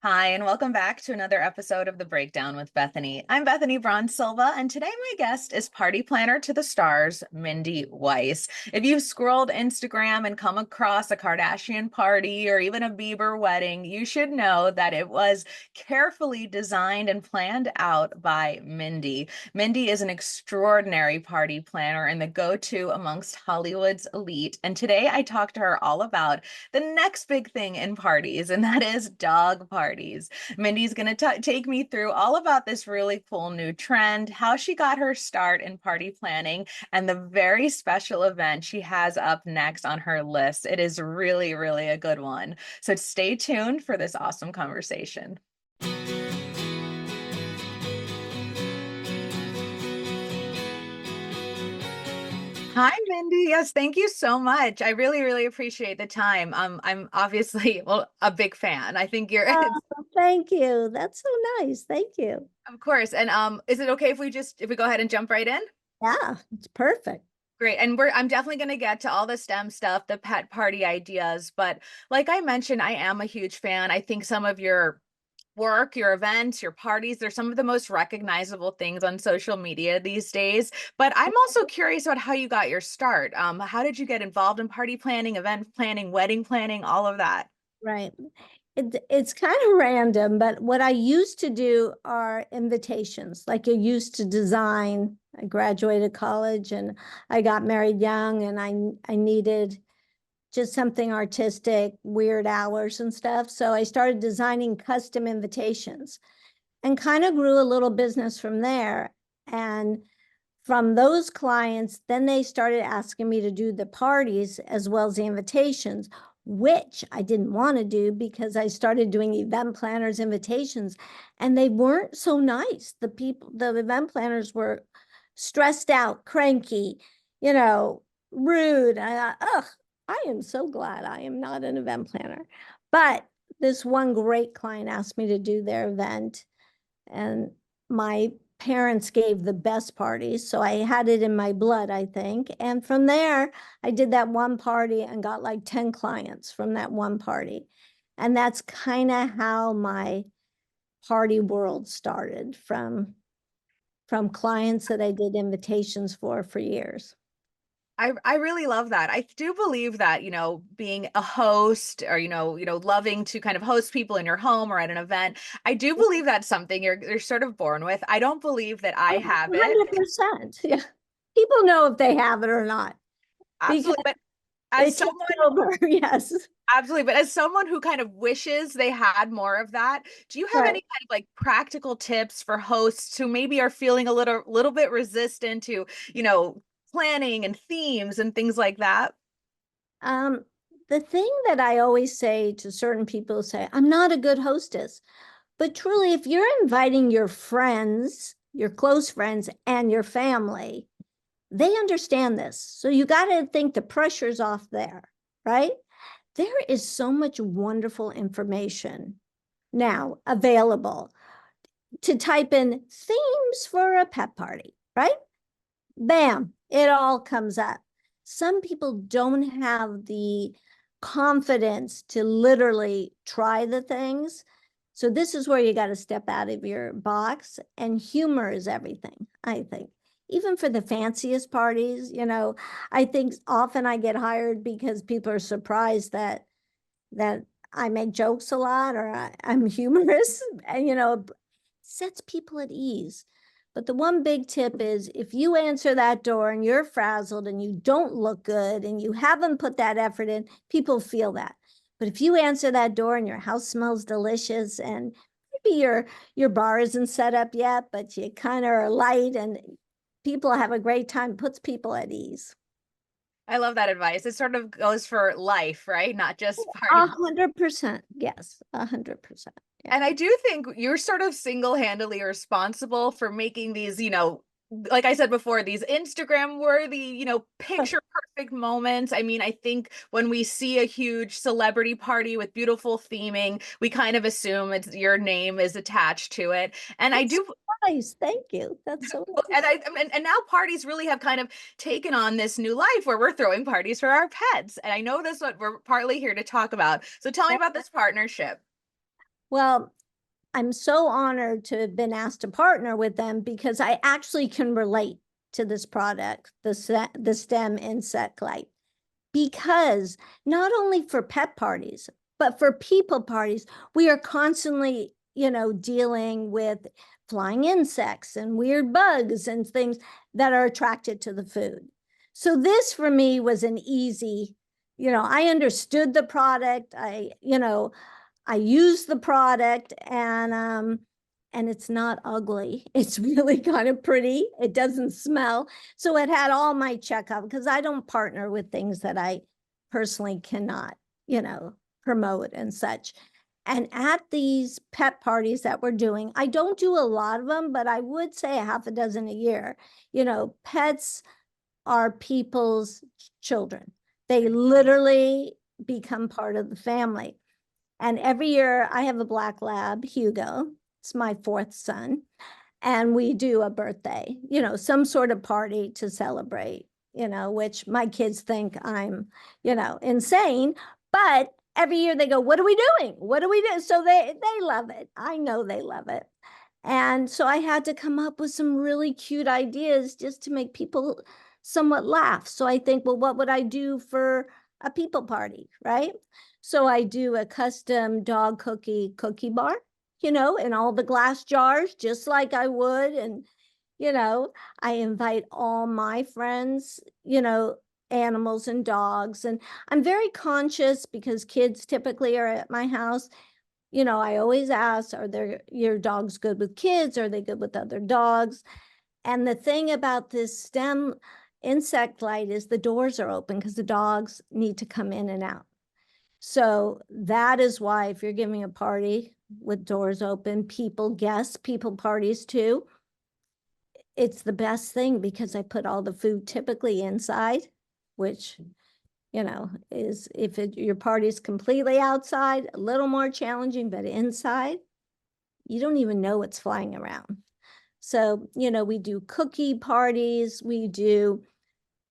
Hi, and welcome back to another episode of The Breakdown with Bethany. I'm Bethany Braun Silva, and today my guest is party planner to the stars, Mindy Weiss. If you've scrolled Instagram and come across a Kardashian party or even a Bieber wedding, you should know that it was carefully designed and planned out by Mindy. Mindy is an extraordinary party planner and the go-to amongst Hollywood's elite. And today I talked to her all about the next big thing in parties, and that is dog parties. Mindy's going to take me through all about this really cool new trend, how she got her start in party planning, and the very special event she has up next on her list. It is really, really a good one. So stay tuned for this awesome conversation. Hi, Mindy. Yes, thank you so much. I really, really appreciate the time. I'm obviously, well, a big fan. I think you're, Oh, thank you. That's so nice. Thank you. of course. And is it okay if we go ahead and jump right in? Yeah, it's perfect. Great. And I'm definitely going to get to all the STEM stuff, the pet party ideas, but like I mentioned, I am a huge fan. I think some of your work, your events, your parties, they're some of the most recognizable things on social media these days. But I'm also curious about how you got your start. How did you get involved in party planning, event planning, wedding planning, all of that? Right. It's kind of random, but what I used to do are invitations. Like I used to design. I graduated college and I got married young and I needed just something artistic, weird hours and stuff. So I started designing custom invitations and kind of grew a little business from there. And from those clients, then they started asking me to do the parties as well as the invitations, which I didn't want to do because I started doing event planners invitations and they weren't so nice. The event planners were stressed out, cranky, you know, rude. I thought, ugh, I am so glad I am not an event planner. But this one great client asked me to do their event and my parents gave the best parties. So I had it in my blood, I think. And from there, I did that one party and got like 10 clients from that one party. And that's kind of how my party world started from clients that I did invitations for years. I really love that. I do believe that, being a host or, loving to kind of host people in your home or at an event, I do believe that's something you're sort of born with. I don't believe that I Oh, have it. 100%. Yeah. People know if they have it or not because Absolutely. But as it takes someone, over. Yes. absolutely. But as someone who kind of wishes they had more of that, do you have Right. any kind of like practical tips for hosts who maybe are feeling a little bit resistant to, you know, planning and themes and things like that? Um, the thing that I always say to certain people say, I'm not a good hostess. But truly, if you're inviting your friends, your close friends, and your family, they understand this. So you got to think the pressure's off there, right? There is so much wonderful information now available to type in themes for a pet party, right? Bam, it all comes up. Some people don't have the confidence to literally try the things. So this is where you got to step out of your box, and humor is everything, I think. Even for the fanciest parties, I think often I get hired because people are surprised that I make jokes a lot or I'm humorous, and sets people at ease. But the one big tip is if you answer that door and you're frazzled and you don't look good and you haven't put that effort in, people feel that. But if you answer that door and your house smells delicious and maybe your bar isn't set up yet, but you kind of are light and people have a great time, puts people at ease. I love that advice. It sort of goes for life, right? Not just A party. 100%. Yes, 100%. Yeah. And I do think you're sort of single-handedly responsible for making these, like I said before, these Instagram worthy, picture perfect moments. I mean, I think when we see a huge celebrity party with beautiful theming, we kind of assume it's your name is attached to it. And I That's do, nice. Thank you. That's so and nice. and now parties really have kind of taken on this new life where we're throwing parties for our pets. And I know that's what we're partly here to talk about. So tell me about this partnership. Well, I'm so honored to have been asked to partner with them because I actually can relate to this product, the stem insect light. Because not only for pet parties, but for people parties, we are constantly, dealing with flying insects and weird bugs and things that are attracted to the food. So this for me was an easy, I understood the product. I use the product and it's not ugly. It's really kind of pretty. It doesn't smell. So it had all my checkup because I don't partner with things that I personally cannot, promote and such. And at these pet parties that we're doing, I don't do a lot of them, but I would say a half a dozen a year. Pets are people's children. They literally become part of the family. And every year I have a black lab, Hugo. It's my fourth son. And we do a birthday, some sort of party to celebrate, which my kids think I'm, insane. But every year they go, "What are we doing? What do we do?" So they love it. I know they love it. And so I had to come up with some really cute ideas just to make people somewhat laugh. So I think, well, what would I do for a people party, right? So I do a custom dog cookie bar, in all the glass jars, just like I would. And, I invite all my friends, animals and dogs. And I'm very conscious because kids typically are at my house. I always ask, are your dogs good with kids? Are they good with other dogs? And the thing about this stem insect light is the doors are open because the dogs need to come in and out. So that is why if you're giving a party with doors open, guests, people parties too, it's the best thing because I put all the food typically inside, which, is if your party's completely outside, a little more challenging, but inside, you don't even know what's flying around. So, we do cookie parties. We do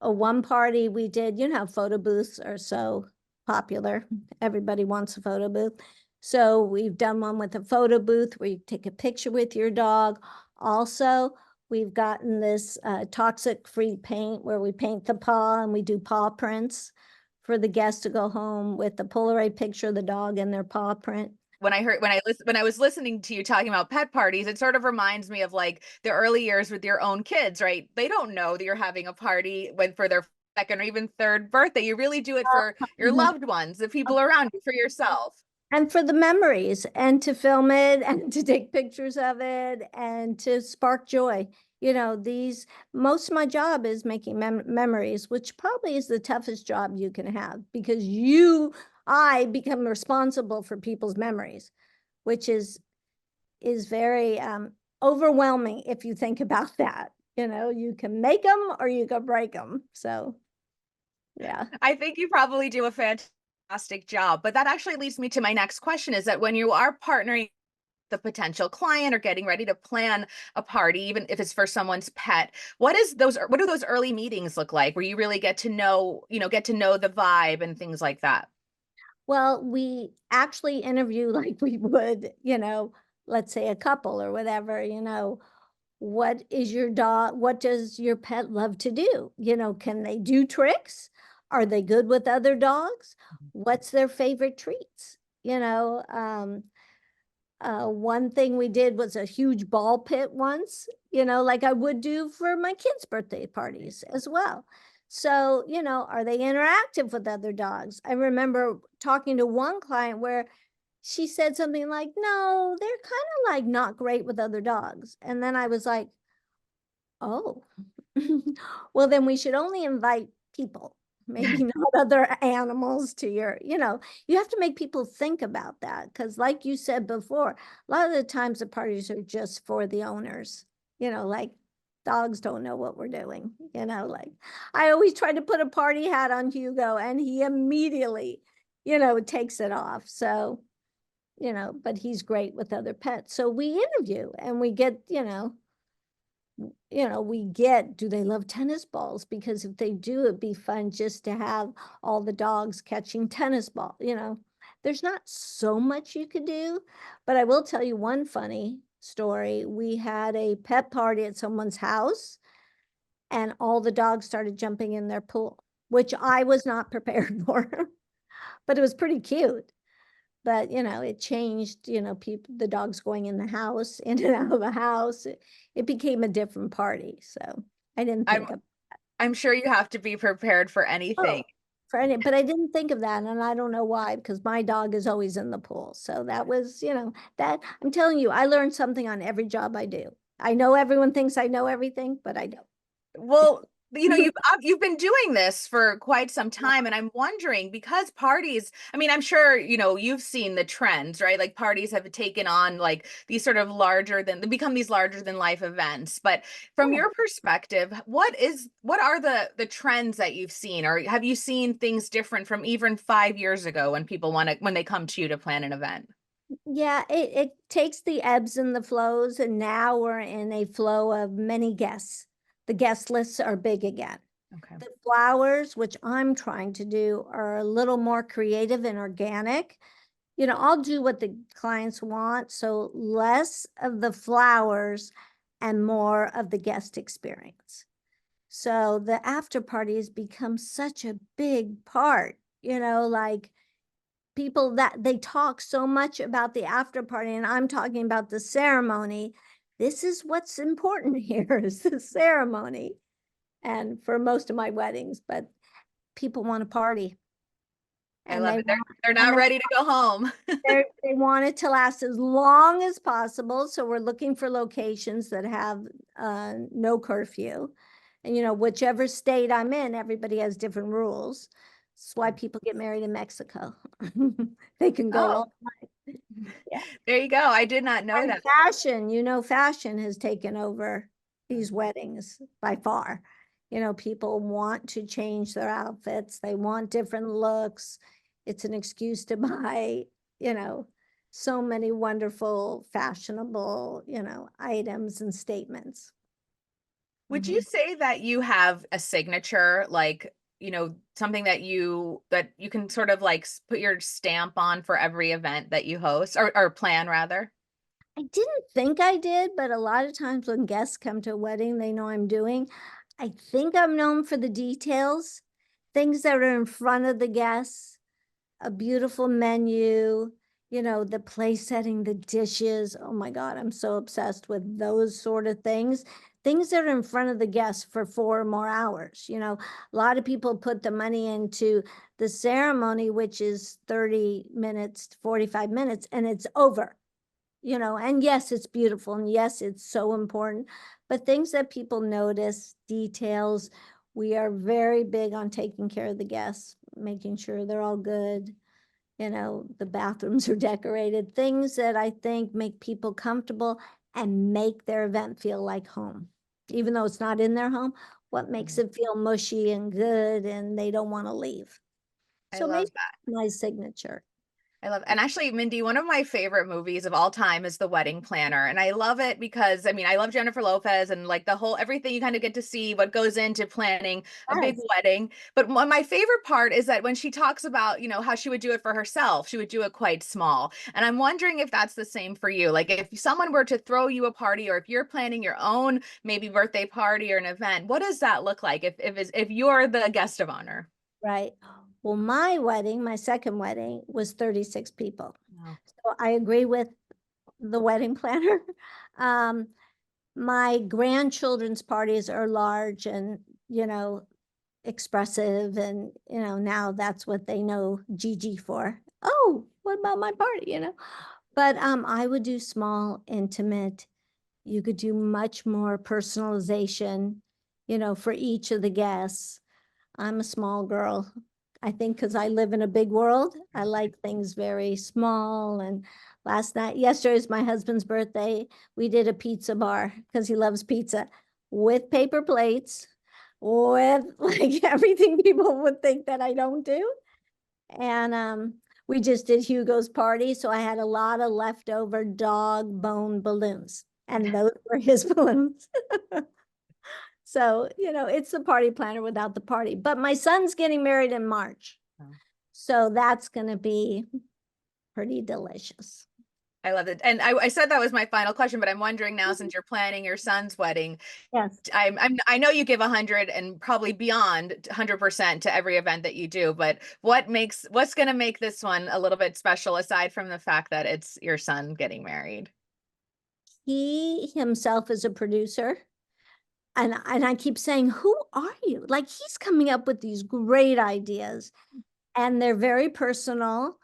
one party we did, photo booths are so popular. Everybody wants a photo booth. So we've done one with a photo booth where you take a picture with your dog. Also, we've gotten this toxic-free paint where we paint the paw and we do paw prints for the guests to go home with the Polaroid picture of the dog and their paw print. When I was listening to you talking about pet parties, it sort of reminds me of like the early years with your own kids, right? They don't know that you're having a party when for their second or even third birthday. You really do it for your loved ones, the people around you, for yourself. And for the memories and to film it and to take pictures of it and to spark joy. Most of my job is making memories, which probably is the toughest job you can have because I become responsible for people's memories, which is very overwhelming if you think about that. You can make them or you can break them. So, yeah. I think you probably do a fantastic job. But that actually leads me to my next question is that when you are partnering the potential client or getting ready to plan a party, even if it's for someone's pet, what do those early meetings look like where you really get to know, get to know the vibe and things like that? Well, we actually interview like we would, let's say a couple or whatever, what is your dog, what does your pet love to do? Can they do tricks? Are they good with other dogs? What's their favorite treats? One thing we did was a huge ball pit once, like I would do for my kids' birthday parties as well. So, are they interactive with other dogs? I remember talking to one client where she said something like, "No, they're kind of like not great with other dogs." And then I was like, "Oh, well, then we should only invite people, maybe not other animals to you have to make people think about that. Because, like you said before, a lot of the times the parties are just for the owners, like dogs don't know what we're doing, like I always try to put a party hat on Hugo and he immediately, takes it off. So, but he's great with other pets. So we interview and we get, do they love tennis balls? Because if they do, it'd be fun just to have all the dogs catching tennis ball, there's not so much you could do, but I will tell you one funny story. We had a pet party at someone's house, and all the dogs started jumping in their pool, which I was not prepared for, but it was pretty cute. But it changed, people, the dogs going in the house, in and out of the house. It became a different party. So I didn't I'm think of, I'm sure you have to be prepared for anything. oh, for any, but I didn't think of that. And I don't know why, because my dog is always in the pool. So that was, that I'm telling you, I learned something on every job I do. I know everyone thinks I know everything, but I don't. Well, you've been doing this for quite some time, and I'm wondering because parties, I mean, I'm sure, you've seen the trends, right? Like parties have taken on like these sort of they become these larger than life events. But from Yeah. your perspective, what are the trends that you've seen, or have you seen things different from even 5 years ago when people when they come to you to plan an event? Yeah, it takes the ebbs and the flows, and now we're in a flow of many guests. The guest lists are big again. Okay. The flowers, which I'm trying to do, are a little more creative and organic. I'll do what the clients want, so less of the flowers and more of the guest experience. So the after party has become such a big part, like people that they talk so much about the after party, and I'm talking about the ceremony. This is what's important here is the ceremony. And for most of my weddings, but people want to party, I and love they it. want They're and not ready to go home. they want it to last as long as possible. So we're looking for locations that have no curfew. And whichever state I'm in, everybody has different rules. That's why people get married in Mexico. They can go Oh, all night. Yeah. there you go. I did not know And that. fashion, fashion has taken over these weddings by far. People want to change their outfits, they want different looks. It's an excuse to buy, you know, so many wonderful, fashionable, items and statements. Would you Mhm. say that you have a signature, like, something that you can sort of like put your stamp on for every event that you host or plan rather? I didn't think I did, but a lot of times when guests come to a wedding, they know I'm doing. I think I'm known for the details, things that are in front of the guests, a beautiful menu, the place setting, the dishes. Oh my God, I'm so obsessed with those sort of things. Things that are in front of the guests for 4 more hours. A lot of people put the money into the ceremony, which is 30 minutes, 45 minutes, and it's over. And yes, it's beautiful. And yes, it's so important. But things that people notice, details, we are very big on taking care of the guests, making sure they're all good. The bathrooms are decorated, things that I think make people comfortable and make their event feel like home. Even though it's not in their home, what makes Mhm. it feel mushy and good and they don't want to leave. I So love maybe my signature. and actually, Mindy, one of my favorite movies of all time is The Wedding Planner. And I love it because, I mean, I love Jennifer Lopez and like the whole everything you kind of get to see what goes into planning a big Yes. wedding. But my favorite part is that when she talks about, how she would do it for herself, she would do it quite small. And I'm wondering if that's the same for you. Like if someone were to throw you a party or if you're planning your own maybe birthday party or an event, what does that look like if you're the guest of honor? Right. Well, my wedding, my second wedding, was 36 people. Wow. So I agree with the wedding planner. Um, my grandchildren's parties are large and, expressive. And, now that's what they know Gigi for. Oh, what about my party? But I would do small, intimate. You could do much more personalization, for each of the guests. I'm a small girl. I think because I live in a big world, I like things very small. And yesterday is my husband's birthday. We did a pizza bar because he loves pizza with paper plates, with like everything people would think that I don't do. And we just did Hugo's party. So I had a lot of leftover dog bone balloons, and those were his balloons. So, it's the party planner without the party. But my son's getting married in March. Oh. So that's going to be pretty delicious. I love it. And I said that was my final question, but I'm wondering now, since you're planning your son's wedding, Yes. I know you give 100 and probably beyond 100% to every event that you do, but what's going to make this one a little bit special aside from the fact that it's your son getting married? He himself is a producer. And I keep saying, who are you? Like he's coming up with these great ideas and they're very personal,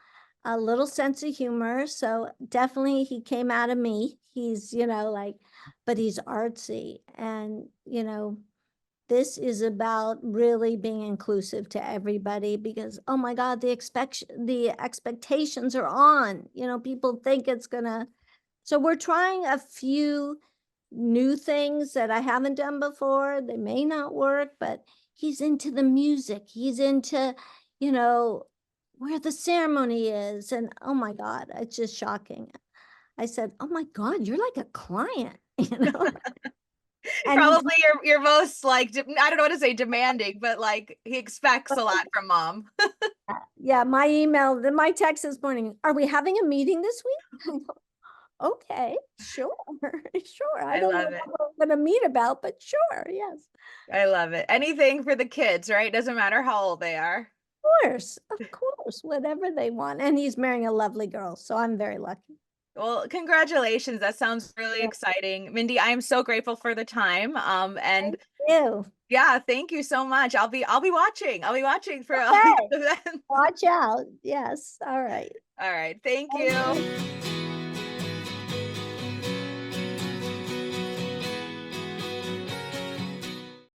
a little sense of humor. So definitely he came out of me. He's, like, but he's artsy. And, this is about really being inclusive to everybody because, oh my God, the expectations are on. People think it's gonna. So we're trying a few new things that I haven't done before. They may not work, but he's into the music. He's into, you know, where the ceremony is. And oh my God, it's just shocking. I said, oh my God, you're like a client, And Probably your most like I don't know what to say demanding, but like he expects a lot from mom. yeah, my text this morning, are we having a meeting this week? Okay, sure, sure. I I don't know love it. what we're going to meet about, but sure, yes. I love it. Anything for the kids, right? Doesn't matter how old they are. Of course, whatever they want. And he's marrying a lovely girl, so I'm very lucky. Well, congratulations. That sounds really Yeah, exciting. Mindy, I am so grateful for the time. And thank you. yeah, thank you so much. I'll be watching. I'll be watching for Okay, the event. watch out. Yes. All right. All right. Thank Thank you. you.